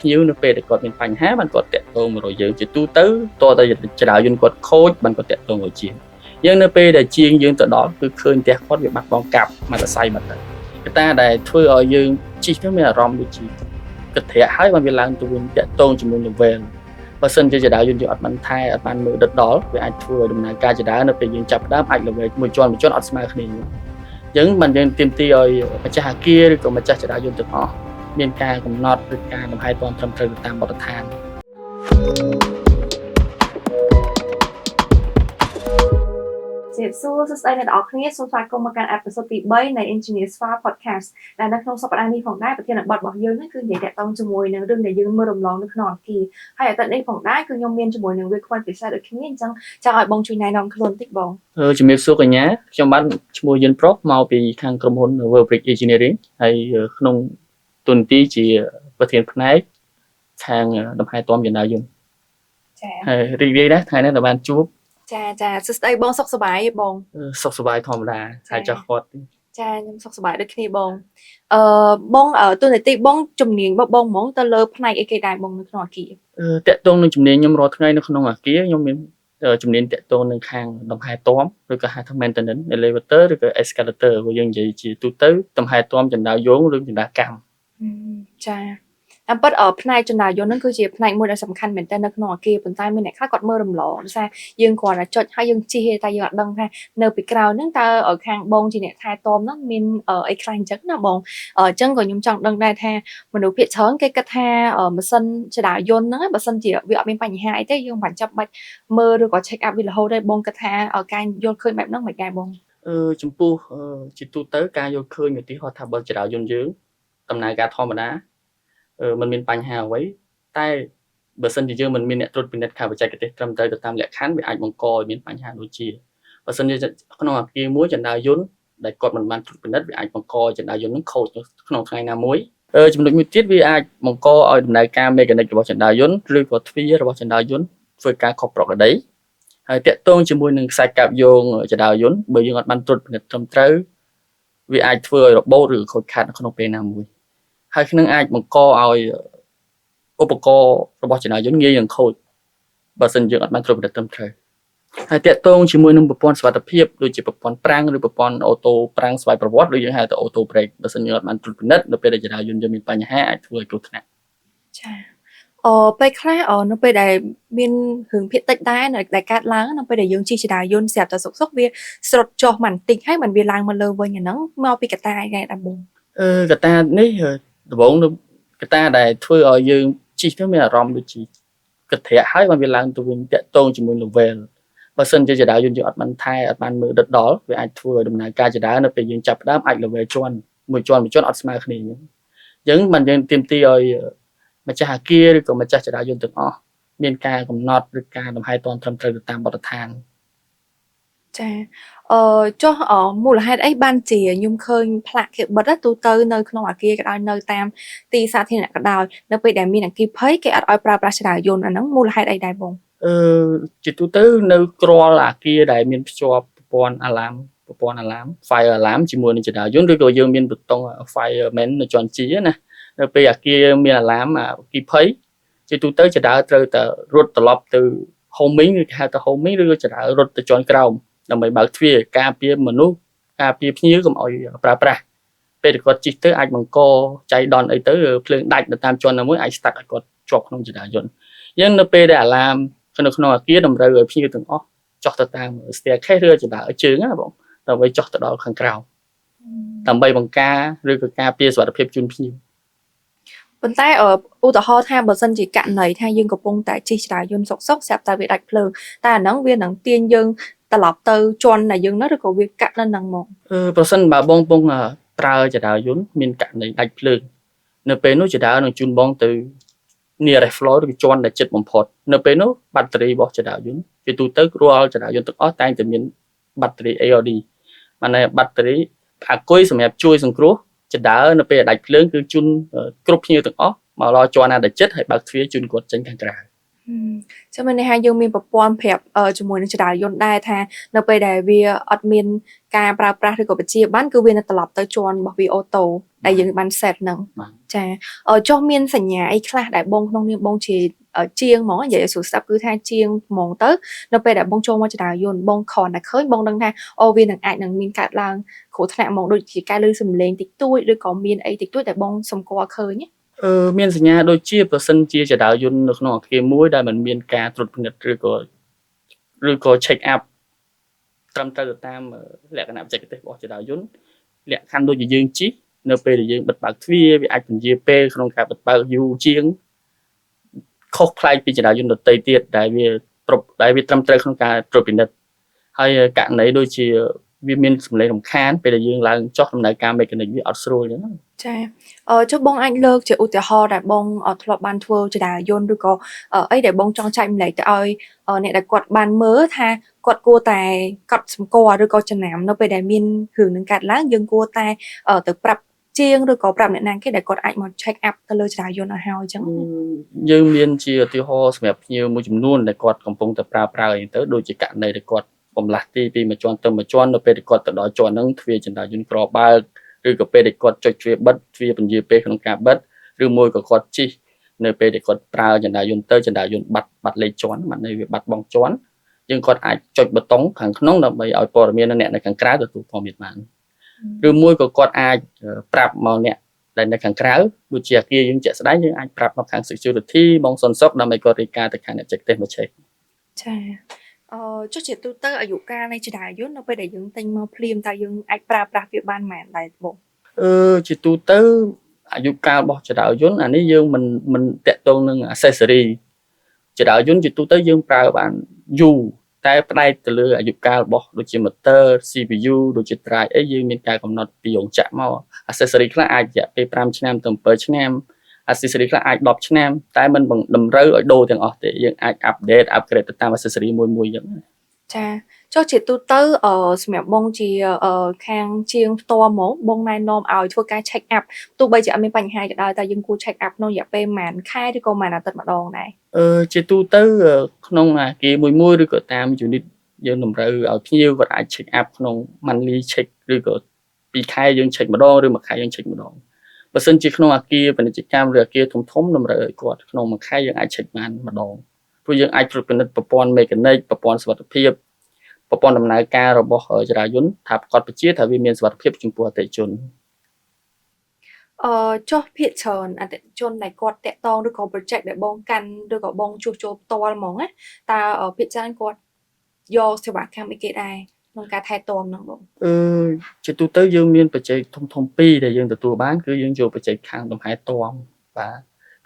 ភ្ញៀវនៅពេលដែលគាត់មានបញ្ហាបានគាត់តាក់ទងមករកយើងជាទូទៅតតែចរាយន្តគាត់ខូចបានគាត់តាក់ទងរកជាងយើងនៅពេលដែលជាងយើងទៅដល់គឺឃើញផ្ទះគាត់វាបាត់បង់កាប់មកសរសៃមកទៅកត្តាដែលធ្វើឲ្យយើងជិះទៅមានអារម្មណ៍ដូចជាកត្រាក់ហើយបានវាឡើងទៅវិញតាក់ទងជាមួយ level បើសិនជាចរាយន្តយើងអត់បានថែអត់បានមើលដិតដល់វាអាចធ្វើឲ្យដំណើរការចរានៅពេលយើងចាប់ផ្ដើមអាច level មួយជាន់អត់ស្មើគ្នាអញ្ចឹងបានយើងទាមទារឲ្យម្ចាស់អគារឬក៏ម្ចាស់ចរាយន្តទាំងអស់មានការកំណត់ឬការលំហែទាន់ត្រឹមត្រូវតាមបទដ្ឋានជាសួស្តីអ្នកទាំងអស់គ្នាសូមស្វាគមន៍មកកាន់អេពីសូតទី3នៃ Engineers File Podcast ដែលនៅក្នុងសប្តាហ៍នេះផងដែរប្រធានបទរបស់យើងនេះគឺនិយាយតាក់ទងជាមួយនឹងរឿងដែលយើងមើលរំលងនៅក្នុងអគារហើយអាទិត្យនេះផងដែរគឺខ្ញុំមានជាមួយនឹងវាគ្មិនពិសេសដូចគ្នាអញ្ចឹងចង់ឲ្យបងជួយណែនាំខ្លួនបន្តិចបងជំរាបសួរកញ្ញាខ្ញុំបានឈ្មោះយិនប្រុសមកពីខាងក្រុមហ៊ុន Verbrick Engineering ហើយក្នុងតួនាទីជាប្រធានផ្នែកខាងលំហែទាន់យន្តយន្តចាហើយរីករាយណាស់ថ្ងៃនេះដែលបានជួបចាសួស្តីបងសុខសប្បាយទេបងសុខសប្បាយធម្មតាហើយចោះគាត់ចាខ្ញុំសុខសប្បាយដូចគ្នាបងបងតួនាទីបងជំនាញរបស់បងហ្មងទៅលើផ្នែកអីគេដែរបងនៅក្នុងអគារតាក់ទងនឹងជំនាញខ្ញុំរាល់ថ្ងៃនៅក្នុងអគារខ្ញុំមានជំនាញតាក់ទងនឹងខាងលំហែទាន់ឬក៏ហៅថា maintenance elevator ឬក៏ escalator បើយើងនិយាយជាទូទៅលំហែទាន់ចណ្ដាលយោងឬចណ្ដាលកម្មចាអំពិតផ្នែកចណ្ដាលយន្តហ្នឹងគឺជាផ្នែកមួយដែលសំខាន់មែនទែននៅក្នុងអគារប៉ុន្តែមានអ្នកខ្លះគាត់មើលរំលងដោយសារយើងគ្រាន់តែចុចហើយយើងជិះតែយើងអត់ដឹងថានៅពីក្រោយហ្នឹងតើឲ្យខាងបងជាអ្នកថែទាំហ្នឹងមានអីខ្លះអញ្ចឹងណាបងអញ្ចឹងក៏ខ្ញុំចង់ដឹងដែរថាមនុស្សភាគច្រើនគេគិតថាម៉ាស៊ីនចណ្ដាលយន្តហ្នឹងបើសិនជាវាអត់មានបញ្ហាអីទេយើងមិនចាំបាច់មើលឬក៏ check up វារហូតទេបងគិតថាការយល់ឃើញបែបហ្នឹងមិនដែរបងចំពោះជាទូទៅការយល់ឃើញឧទាហរណ៍ថាបើចណ្ដាលយន្តយើងដំណើរការធម្មតាมันមានបញ្ហាអ្វីតែបើសិនជាយើងមិនមានអ្នកត្រួតពិនិត្យខាងបច្ចេកទេសត្រឹមត្រូវទៅតាមលក្ខខណ្ឌវាអាចបង្កឲ្យមានបញ្ហាដូចជាបើសិនជាក្នុងអគារមួយចណ្ដាលយន្តដែលគាត់មិនបានត្រួតពិនិត្យវាអាចបង្កឲ្យចណ្ដាលយន្តនឹងខូចក្នុងថ្ងៃណាមួយចំណុចមួយទៀតវាអាចបង្កឲ្យដំណើរការមេកានិករបស់ចណ្ដាលយន្តឬក៏ទ្វាររបស់ចណ្ដាលយន្តធ្វើការខុសប្រក្រតីហើយតាក់ទងជាមួយនឹងខ្សែកាបយោងចណ្ដាលយន្តបើយើងអត់បានត្រួតពិនិត្យត្រឹមត្រូវវាអាចធ្វើឲ្យរបូតឬខូចខាតនៅក្នុងពេលណាមួយហើយនឹងអាចបង្កឲ្យឧបករណ៍របស់ចណ្ដាលយន្តងាយនឹងខូចបើសិនយើងអត់បានត្រួតពិនិត្យត្រឹមត្រូវហើយតាក់ទងជាមួយនឹងប្រព័ន្ធសុវត្ថិភាពដូចជាប្រព័ន្ធប្រាំងឬប្រព័ន្ធអូតូប្រាំងស្វ័យប្រវត្តិឬយើងហៅថាអូតូប្រេកបើសិនយើងអត់បានត្រួតពិនិត្យនៅពេលដែលចណ្ដាលយន្តយើងមានបញ្ហាអាចធ្វើឲ្យគ្រោះថ្នាក់ចាពេលខ្លះនៅពេលដែលមានរឿងភាគតិចដែរដែលកើតឡើងនៅពេលដែលយើងជិះចរាយន្តស្រាប់តែសុកវាស្រុតចុះបន្តិចហើយมันវាឡើងមកលើវិញអាហ្នឹងមកពីកត្តាអីដែរបងកត្តានេះដំបូងកត្តាដែលធ្វើឲ្យយើងជិះទៅមានអារម្មណ៍ដូចជាកត្រាក់ហើយបានវាឡើងទៅវិញតាក់ទងជាមួយ level បើសិនជាចរាយន្តយើងអត់បានថែអត់បានមើលដិតដល់វាអាចធ្វើឲ្យដំណើរការចរានៅពេលយើងចាប់ផ្ដើមអាច level ជាន់មួយជាន់អត់ស្មើគ្នាអញ្ចឹងបានយើងទាមទារឲ្យម្ចាស់អគារឬក៏ម្ចាស់ចរាយន្តទាំងអស់មានការកំណត់ឬការលំហែទាន់ត្រឹមត្រូវទៅតាមបទដ្ឋានចាចុះមូលហេតុអីបានជាខ្ញុំឃើញផ្លាកគេបិទទូទៅនៅក្នុងអគារក៏ដោយនៅតាមទីសាធារណៈក៏ដោយនៅពេលដែលមានអគ្គិភ័យគេអត់ឲ្យប្រើប្រាស់ចរាយន្តអាហ្នឹងមូលហេតុអីដែរបងជាទូទៅនៅក្រលអគារដែលមានភ្ជាប់ប្រព័ន្ធអាឡាម fire alarm ជាមួយនឹងចរាយន្តឬក៏យើងមានប៊ូតុង fireman នៅជាន់ជីណានៅពេលអគារមានអាឡាមអគ្គិភ័យជាទូទៅចរាត្រូវតែរត់ត្រឡប់ទៅ homing ឬគេហៅថា homing ឬក៏ចរារត់ទៅជាន់ក្រោមដើម្បីបើកទ្វារការពារមនុស្សការពារភ្ញៀវកុំឲ្យប្រើប្រាស់ពេលគាត់ជិះទៅអាចបង្កចៃដន្យអីទៅភ្លើងដាច់នៅតាមជាន់ណាមួយអាចស្តាក់ឲ្យគាត់ជាប់ក្នុងចរាយន្តអញ្ចឹងនៅពេលដែលអាឡាមនៅក្នុងអគារតម្រូវឲ្យភ្ញៀវទាំងអស់ចុះទៅតាម staircase ឬចរាជើងណាបងដើម្បីចុះទៅដល់ខាងក្រៅដើម្បីបង្ការឬក៏ការពារសុវត្ថិភាពជូនភ្ញៀវប៉ុន្តែឧទាហរណ៍ថាបើសិនជាករណីថាយើងកំពុងតែជិះចរាយន្តសុកស្រាប់តែវាដាច់ភ្លើងតែអាហ្នឹងវានឹងទាញយើងត្រឡប់ទៅជាន់ដែលយើងនោះឬក៏វាកាត់នៅហ្នឹងមកប្រសិនបើបងពងប្រើចរាយន្តមានករណីដាច់ភ្លើងនៅពេលនោះចរានឹងជូនបងទៅ nearest floor ឬជាន់ដែលជិតបំផុតនៅពេលនោះបាត់តេរីរបស់ចរាយន្តជាទូទៅរាល់ចរាយន្តទាំងអស់តែងតែមានបាត់តេរី ALD បានតែបាត់តេរីអាគុយសម្រាប់ជួយសង្គ្រោះចរានៅពេលដាច់ភ្លើងគឺជូនគ្រប់ភ្ញៀវទាំងអស់មកដល់ជាន់ណាដែលជិតហើយបើកទ្វារជូនគាត់ចេញខាងក្រៅ ចាំមិនថាយើងមានប្រព័ន្ធប្រាប់ជាមួយនឹងចរាយន្តដែរថានៅពេលដែលវាអត់មានការប្រើប្រាស់ឬក៏បញ្ជាបានគឺវានឹងត្រឡប់ទៅជាន់របស់វាអូតូដែលយើងបាន set ហ្នឹង បាទ ចាចុះមានសញ្ញាអីខ្លះដែលបងក្នុងនាមបងជាជាងហ្មងនិយាយឲ្យស្រួលស្ដាប់គឺថាជាងហ្មងទៅនៅពេលដែលបងចូលមកចរាយន្តបងគ្រាន់តែឃើញបងដឹងថាអូវានឹងអាចនឹងមានកើតឡើងគ្រោះថ្នាក់ហ្មងដូចជាការលឺសំឡេងតិចតួចឬក៏មានអីតិចតួចដែលបងសម្គាល់ឃើញណា មានសញ្ញាដូចជាប្រសិនជាចរាយន្តនៅក្នុងអគារមួយដែលมันមានការត្រួតពិនិត្យឬក៏ check up ត្រឹមត្រូវទៅតាមលក្ខណៈបច្ចេកទេសរបស់ចរាយន្តលក្ខខណ្ឌដូចជាយើងជិះនៅពេលដែលយើងបិទបើកទ្វារវាអាចពន្យាពេលក្នុងការបិទបើកយូរជាងខុសប្លែកពីចរាយន្តដទៃទៀតដែលវាត្រឹមត្រូវក្នុងការត្រួតពិនិត្យហើយករណីដូចជាវាមានសម្លេងរំខានពេលដែលយើងឡើងចុះដំណើរការមេកានិកវាអត់ស្រួលអញ្ចឹង ចាចុះបងអាចលើកជាឧទាហរណ៍ដែលបងធ្លាប់បានធ្វើចរាយន្តឬក៏អីដែលបងចង់ចែកម្លែកទៅឲ្យអ្នកដែលគាត់បានមើលថាគាត់គួរតែកត់សម្គាល់ឬក៏ចំណាំនៅពេលដែលមានរឿងនឹងកើតឡើងយើងគួរតែទៅប្រាប់ជាងឬក៏ប្រាប់អ្នកណាគេដែលគាត់អាចមក check up ទៅលើចរាយន្តឲ្យហើយអញ្ចឹង យើងមានជាឧទាហរណ៍សម្រាប់ភ្ញៀវមួយចំនួនដែលគាត់កំពុងតែប្រើអីទៅដូចជាករណីដែលគាត់បំលាស់ទីពីមួយជាន់ទៅមួយជាន់នៅពេលដែលគាត់ទៅដល់ជាន់ហ្នឹងទ្វារចន្ទាយន្តក្របើកឬក៏ពេលដែលគាត់ចុចទ្វារបិទទ្វារពន្យាពេលក្នុងការបិទឬមួយក៏គាត់ជិះនៅពេលដែលគាត់ប្រើចន្ទាយន្តទៅចន្ទាយន្តបាត់លេខជាន់បានន័យវាបាត់បង់ជាន់យើងគាត់អាចចុចប៊ូតុងខាងក្នុងដើម្បីឲ្យព័ត៌មានអ្នកនៅខាងក្រៅទទួលព័ត៌មានបានឬមួយក៏គាត់អាចប្រាប់មកអ្នកដែលនៅខាងក្រៅដូចជាអគារយើងជាក់ស្ដែងយើងអាចប្រាប់មកខាង security បងសុនសុកដើម្បីគាត់រាយការណ៍ទៅខាងអ្នកបច្ចេកទេសមក check ចាចុះជាទូទៅអាយុកាលនៃចរាយន្តនៅពេលដែលយើងទិញមកភ្លាមតើយើងអាចប្រើប្រាស់វាបានមែនដែរបងជាទូទៅអាយុកាលរបស់ចរាយន្តអានេះយើងមិនតាក់ទងនឹង accessory ចរាយន្តជាទូទៅយើងប្រើបានយូរតែផ្ដែកទៅលើអាយុកាលរបស់ដូចជា motor CPU ដូចជា drive អីយើងមានការកំណត់ពីរោងចក្រមក accessory ខ្លះអាចរយៈពេល5ឆ្នាំទៅ7ឆ្នាំ accessory ខ្លះអាច10ឆ្នាំតែมันតម្រូវឲ្យដូរទាំងអស់ទេយើងអាច update upgrade ទៅតាម accessory មួយអញ្ចឹងចាចុះជាទូទៅសម្រាប់បងជាខាងជាងផ្ទាល់ហ្មងបងណែនាំឲ្យធ្វើការ check up ទោះបីជាអត់មានបញ្ហាក៏ដោយតែយើងគួរ check up ក្នុងរយៈពេលប្រហែលខែឬក៏ប្រហែលអាទិត្យម្ដងដែរជាទូទៅក្នុងអាគារមួយឬក៏តាម unit យើងតម្រូវឲ្យភ្ញៀវគាត់អាច check up ក្នុង monthly check ឬក៏2ខែយើង check ម្ដងឬមួយខែយើង check ម្ដងបើសិនជាក្នុងអាគារពាណិជ្ជកម្មឬអាគារធំតម្រូវឲ្យគាត់ក្នុងមួយខែយើងអាច check បានម្ដងព្រោះយើងអាចត្រួតពិនិត្យប្រព័ន្ធមេកានិកប្រព័ន្ធសុវត្ថិភាពប្រព័ន្ធដំណើរការរបស់ចរាយន្តថាប្រកបពជាថាវាមានសុវត្ថិភាពចំពោះអតិថិជនចុះភាគច្រើនអតិថិជនដែលគាត់តាក់ទងឬក៏ project ដែលបងកាន់ឬក៏បងជួសជុលផ្ទាល់ហ្មងណាតើភាគច្រើនគាត់យកសេវាកម្មអីគេដែរក្នុងការថែទាំហ្នឹងបងជាទូទៅយើងមានបច្ចេកធំពីរដែលយើងទទួលបានគឺយើងយកបច្ចេកខាងលំហែទាំបាទ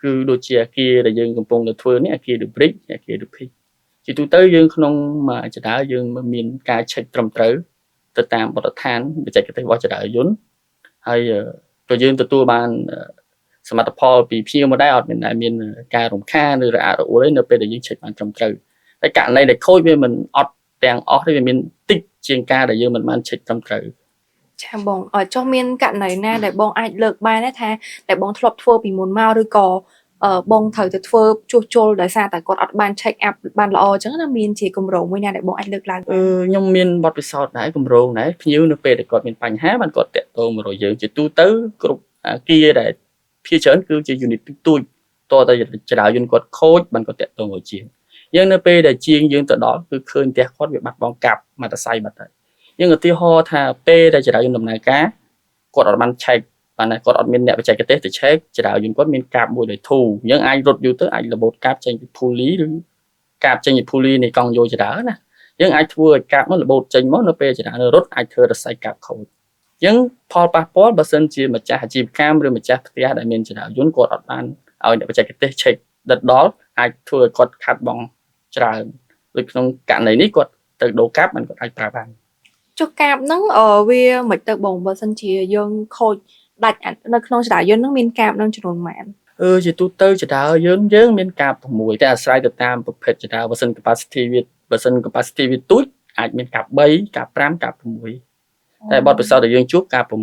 គឺដូចជាអាគារដែលយើងកំពុងតែធ្វើនេះអាគារ The Brick អាគារ The Peak ជាទូទៅយើងក្នុងមួយចរាយើងមានការ check ត្រឹមត្រូវទៅតាមបទដ្ឋានបច្ចេកទេសរបស់ចរាយន្តហើយក៏យើងទទួលបានសមិទ្ធផលពីភ្ញៀវមកដែរអត់មានការរំខានឬរអាក់រអួលទេនៅពេលដែលយើង check បានត្រឹមត្រូវតែករណីដែលខូចវាមិនអត់ទាំងអស់ទេវាមានតិចជាងការដែលយើងមិនបាន check ត្រឹមត្រូវចាបងចុះមានករណីណាដែលបងអាចលើកបានទេថាដែលបងធ្លាប់ធ្វើពីមុនមកឬក៏បងត្រូវទៅធ្វើជួសជុលដោយសារតែគាត់អត់បាន check up បានល្អអញ្ចឹងណាមានជាគម្រោងមួយណាដែលបងអាចលើកឡើងខ្ញុំមានបទពិសោធន៍ដែរគម្រោងដែរភ្ញៀវនៅពេលដែលគាត់មានបញ្ហាបានគាត់តាក់ទងមករកយើងជាទូទៅគ្រប់អាគារដែលភាគច្រើនគឺជា unit ទូចតតែចរាយន្តគាត់ខូចបានគាត់តាក់ទងមកជាងយើងនៅពេលដែលជាងយើងទៅដល់គឺឃើញផ្ទះគាត់វាបាត់បង់កាប់មអเตอร์ไซค์បាត់ហើយយើងឧទាហរណ៍ថាពេលដែលចរាយន្តដំណើរការគាត់អត់បាន check បានគាត់អត់មានអ្នកបច្ចេកទេសទៅ check ចរាយន្តគាត់មានកាប់មួយដោយធូរយើងអាចរត់យូរទៅអាចរបូតកាប់ចេញពី pulley ឬកាប់ចេញពី pulley នៃកង់យោចរាណាយើងអាចធ្វើឲ្យកាប់មករបូតចេញមកនៅពេលចរារត់អាចធ្វើរស័យកាប់ខូចយើងផលប៉ះពាល់បើសិនជាម្ចាស់អាជីវកម្មឬម្ចាស់ផ្ទះដែលមានចរាយន្តគាត់អត់បានឲ្យអ្នកបច្ចេកទេស check ដិតដល់អាចធ្វើឲ្យគាត់ខាត់បងច្រើនដូចក្នុងករណីនេះគាត់ទៅដូរកាប់มันគាត់អាចប្រើបានចុះកាប់ហ្នឹងវាមិនទៅបងបើសិនជាយើងខូចដាច់នៅក្នុងចរាយន្តហ្នឹងមានកាប់នឹងចំនួនប៉ុន្មានជាទូទៅចរាយន្តយើងមានកាប់6តែអាស្រ័យទៅតាមប្រភេទចរាបើសិន capacity វាទូចអាចមានកាប់3កាប់5កាប់6តែបទពិសោធន៍ដែលយើងជួបកាប់6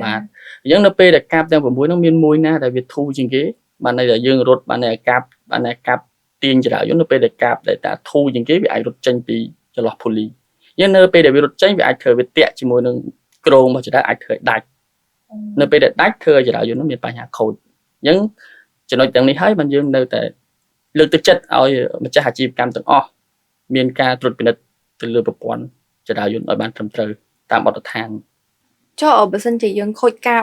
បាទអញ្ចឹងនៅពេលដែលកាប់ទាំង6ហ្នឹងមានមួយណាដែលវាធូរជាងគេបានន័យថាយើងរត់បានតែកាប់ ទាញចរាយុនៅពេលដែលកាបដែលតាធូរជាងគេវាអាចរត់ចេញពីចន្លោះភូលីយើងនៅពេលដែលវារត់ចេញវាអាចធ្វើវាតាក់ជាមួយនឹងក្រងរបស់ចរាអាចធ្វើឲ្យដាច់នៅពេលដែលដាច់ធ្វើឲ្យចរាយុនោះមានបញ្ហាខូចអញ្ចឹងចំណុចទាំងនេះហើយបានយើងនៅតែលើកទឹកចិត្តឲ្យម្ចាស់អាជីវកម្មទាំងអស់មានការត្រួតពិនិត្យទៅលើប្រព័ន្ធចរាយុឲ្យបានត្រឹមត្រូវតាមបទដ្ឋាន ចុះបើសិនជាយើងខូចកាប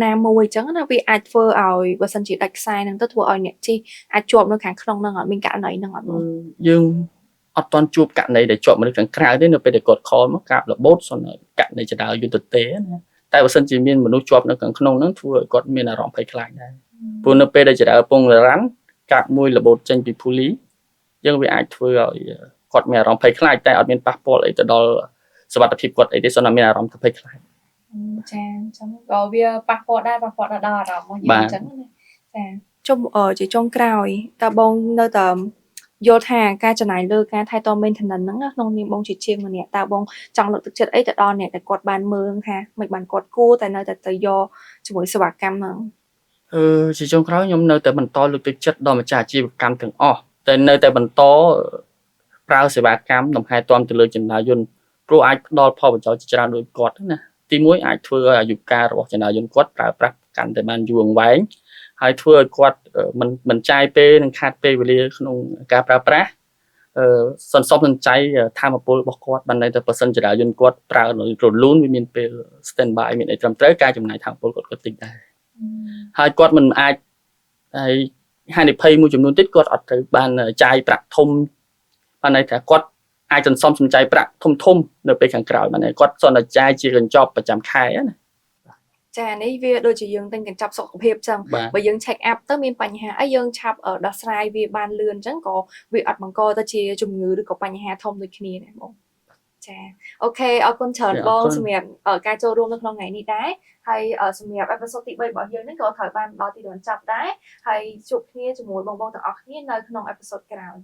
ណាមួយអញ្ចឹងណាវាអាចធ្វើឲ្យបើសិនជាដាច់ខ្សែហ្នឹងទៅធ្វើឲ្យអ្នកជិះអាចជាប់នៅខាងក្នុងហ្នឹងអត់មានករណីហ្នឹងអត់បង យើងអត់ទាន់ជួបករណីដែលជាប់មនុស្សខាងក្រៅទេនៅពេលដែលគាត់ខលមកកាបរបូតសន្និករណីចរាយុទ្ធទេណាតែបើសិនជាមានមនុស្សជាប់នៅខាងក្នុងហ្នឹងធ្វើឲ្យគាត់មានអារម្មណ៍ភ័យខ្លាចដែរព្រោះនៅពេលដែលចរាពងរ៉ាន់កាបមួយរបូតចេញពីភូលីយើងវាអាចធ្វើឲ្យគាត់មានអារម្មណ៍ភ័យខ្លាចតែអត់មានប៉ះពាល់អីទៅដល់សុខភាពគាត់អីទេសូមតែមានអារម្មណ៍ភ័យខ្លាច ចាអញ្ចឹងក៏វាប៉ះពាល់ដល់អារម្មណ៍របស់យើងអញ្ចឹងណាចាជុំជាចុងក្រោយតើបងនៅតែយល់ថាការចំណាយលើការថែទាំ maintenance ហ្នឹងក្នុងនាមបងជាជាងម្នាក់តើបងចង់លើកទឹកចិត្តអីទៅដល់អ្នកដែលគាត់បានមើលថាមិនបានគាត់គួរតែនៅតែទៅយកជាមួយសេវាកម្មហ្នឹង ជាចុងក្រោយខ្ញុំនៅតែបន្តលើកទឹកចិត្តដល់ម្ចាស់អាជីវកម្មទាំងអស់តែនៅតែបន្តប្រើសេវាកម្មលំហែទាំទៅលើចន្ទាយន្តព្រោះអាចផ្ដល់ផលប្រយោជន៍ច្រើនដូចគាត់ណាទីមួយអាចធ្វើឲ្យអាយុកាលរបស់ចន្ទាយន្តគាត់ប្រើប្រាស់កាន់តែបានយូរអង្វែងហើយធ្វើឲ្យគាត់មិនចាយពេលនិងខាតពេលវេលាក្នុងការប្រើប្រាស់សន្សំសំចៃធម៌ពលរបស់គាត់បានន័យថាបើសិនចន្ទាយន្តគាត់ប្រើរលូនវាមានពេល stand by មានអីត្រឹមត្រូវការចំណាយធម៌ពលគាត់តិចដែរ ហើយគាត់មិនអាចហើយហានិភ័យមួយចំនួនទៀតគាត់អត់ត្រូវបានចាយប្រាក់ធំបានន័យថាគាត់អាចសន្សំសំចៃប្រាក់ធំនៅពេលខាងក្រោយបានន័យគាត់សន្និចាយជាកញ្ចប់ប្រចាំខែណា ចានេះវាដូចជាយើងទិញកញ្ចប់សុខភាពចឹងបើយើង check up ទៅមានបញ្ហាអីយើងឆាប់ដោះស្រាយវាបានលឿនចឹងក៏វាអត់បង្កទៅជាជំងឺឬក៏បញ្ហាធំដូចគ្នាដែរបង ចាអូខេអរគុណច្រើនបងសម្រាប់ការចូលរួមនៅក្នុងថ្ងៃនេះដែរហើយសម្រាប់អេពីសូតទី3របស់យើងនេះក៏ត្រូវបានដល់ទីបញ្ចប់ដែរហើយជួបគ្នាជាមួយបងៗទាំងអស់គ្នានៅក្នុងអេពីសូតក្រោយ